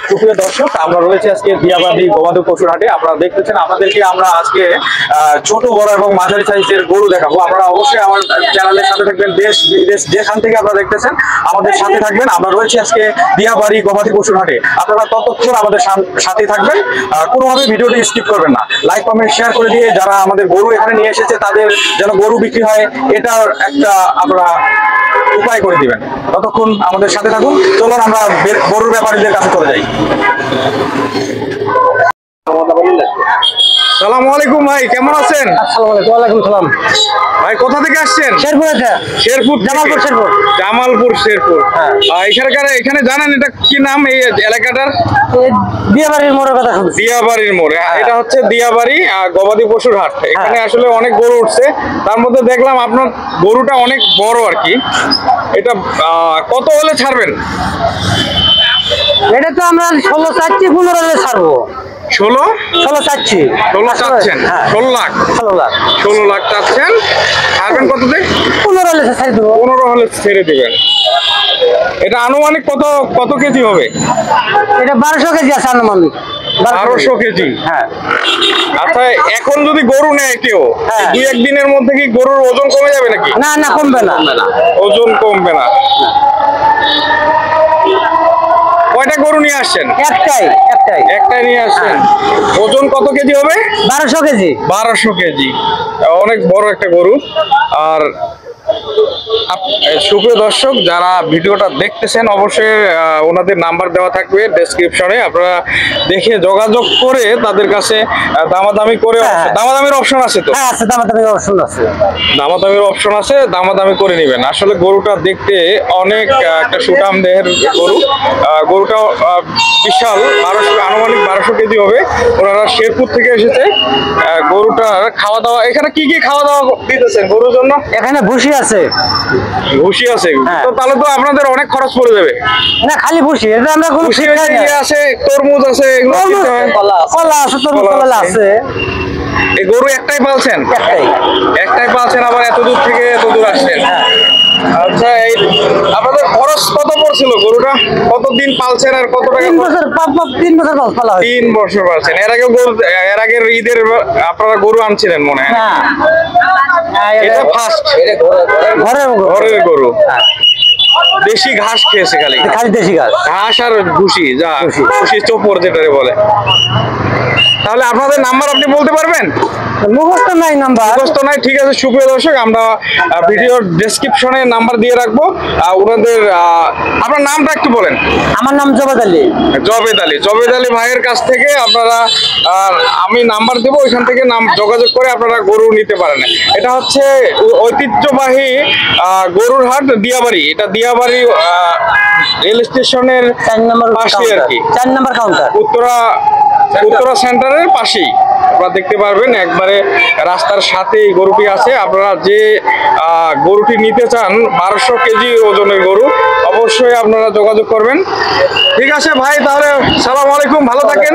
সুপ্রিয় দর্শক, আমরা রয়েছে আজকে দিয়াবাড়ি গবাদি পশুর হাটে। আপনারা দেখতেছেন, আপনাদেরকে আমরা আজকে ছোট বড় এবং মাঝারি সাইজের গরু দেখাবো। আপনারা অবশ্যই আমার চ্যানেলের সাথে থাকবেন, দেশ বিদেশ যেখান থেকে আপনারা দেখতেছেন আমাদের সাথে থাকবেন। আমরা রয়েছে আজকে দিয়াবাড়ি গবাদি পশুর হাটে। আপনারা ততক্ষণ আমাদের সাথে থাকবেন, কোনোভাবে ভিডিওটি স্কিপ করবেন না। লাইক কমেন্ট শেয়ার করে দিয়ে যারা আমাদের গরু এখানে নিয়ে এসেছে তাদের যেন গরু বিক্রি হয় এটার একটা আপনারা উপায় করে দিবেন। ততক্ষণ আমাদের সাথে থাকুন। চলুন আমরা গরুর ব্যাপারীদের কাছে চলে যাই। সালামু আলাইকুম ভাই, কেমন আছেন? ওয়ালাইকুম সালাম ভাই, কোথা থেকে আসছেন? শেরপুর। শেরপুর, জামালপুর। শেরপুর, জামালপুর, শেরপুর। এখানে জানেন এটা কি নাম এই এলাকাটার? দিয়াবাড়ির মোড়ের কথা শুনছি। দিয়াবাড়ির মোড়, এটা হচ্ছে দিয়াবাড়ি গবাদি পশুর হাট। এখানে আসলে অনেক গরু উঠছে, তার মধ্যে দেখলাম আপনার গরুটা অনেক বড় আর কি। এটা কত হলে ছাড়বেন? এটা তো আমরা 16 চাচ্ছি, 15 হলে ছাড়বো। 16 চাচ্ছি। 16 চাচ্ছেন? 16 লাখ 16 লাখ চাচ্ছেন। ছাড়বেন কততে? 15 হলে ছেড়ে দেবো। 15 হলে ছেড়ে দিবেন। এটা আনুমানিক কত কেজি হবে? এটা 1200 কেজি আছে আনুমানিক। 1200 কেজি। হ্যাঁ। আচ্ছা, এখন যদি গরু নেয় কেউ, হ্যাঁ, 2-1 দিনের মধ্যে কি গরুর ওজন কমে যাবে নাকি? না, কমবে না। ওজন কমবে না। কয়টা গরু নিয়ে আসছেন? একটাই নিয়ে আসছেন। ওজন কত কেজি হবে? 1200 কেজি। 1200 কেজি, অনেক বড় একটা গরু। আর সুপ্রিয় দর্শক, যারা ভিডিওটা দেখতেছেন অবশ্যই ওনাদের নাম্বার দেওয়া থাকবে ডেসক্রিপশনে। আপনারা দেখে যোগাযোগ করে তাদের কাছে দামাদামি করে, দামাদামির অপশন আছে তো? হ্যাঁ আছে, দামাদামির অপশন আছে। দামাদামির অপশন আছে, দামাদামি করে নেবেন। আসলে গরুটা দেখতে অনেক একটা সুঠাম দেহের গরু। গরুটা বিশাল, আনুমানিক 1200 কেজি হবে। ওনারা শেরপুর থেকে এসেছে। গরুটার খাওয়া দাওয়া, এখানে কি কি খাওয়া দাওয়া দিতেছেন গরুর জন্য? এখানে ভুসি আছে। ভুসি আছে? তো তাহলে তো আপনাদের অনেক খরচ পড়ে যাবে। না, খালি ভুসি। এটা আমরা কোনো ভুসি আছে, তরমুজ আছে, এগুলো কিনতে হয়। কলা আছে, তরমুজ আছে। এই গরু একটাই পালছেন? একটাই পালছেন, আবার এত দূর থেকে এত দূর আসছেন। আচ্ছা, এই আপনাদের খরচ কত পড়ছিল? গরুটা কতদিন পালছেন আর কত টাকা? 3 বছর পালা হয়। 3 বছর পালছেন। এর আগের ঈদের আপনারা গরু আনছিলেন মনে হয়? না, এটা ফার্স্ট ঘরের গরু। দেশি ঘাস খেয়েছে, খালি দেশি ঘাস আর ভুসি, ভুসি চোপড় যেটারে বলে। তাহলে আপনাদের নাম্বার আপনি বলতে পারবেন? মুখস্থ নাই নাম্বার। মুখস্থ নাই, ঠিক আছে। সুপ্রিয় দর্শক, আমরা ভিডিওর ডেসক্রিপশনে নাম্বার দিয়ে রাখবো। ওনাদের আপনার নামটা একটু বলেন। আমার নাম জবেদ আলী। জবেদ আলী ভাইয়ের কাছ থেকে আপনারা, আমি নাম্বার দেবো, ওইখান থেকে যোগাযোগ করে আপনারা গরু নিতে পারেন। এটা হচ্ছে ঐতিহ্যবাহী গরুর হাট দিয়াবাড়ি। এটা দিয়াবাড়ি রেল স্টেশনের 4 নম্বর পাশে আর কি, 4 নম্বর কাউন্টার, উত্তরা সেন্টারের পাশেই আপনারা দেখতে পারবেন। একবারে রাস্তার সাথে এই গরুটি আছে। আপনারা যে গরুটি নিতে চান, 1200 কেজি ওজনের গরু, অবশ্যই আপনারা যোগাযোগ করবেন। ঠিক আছে ভাই, তাহলে সালাম আলাইকুম, ভালো থাকেন।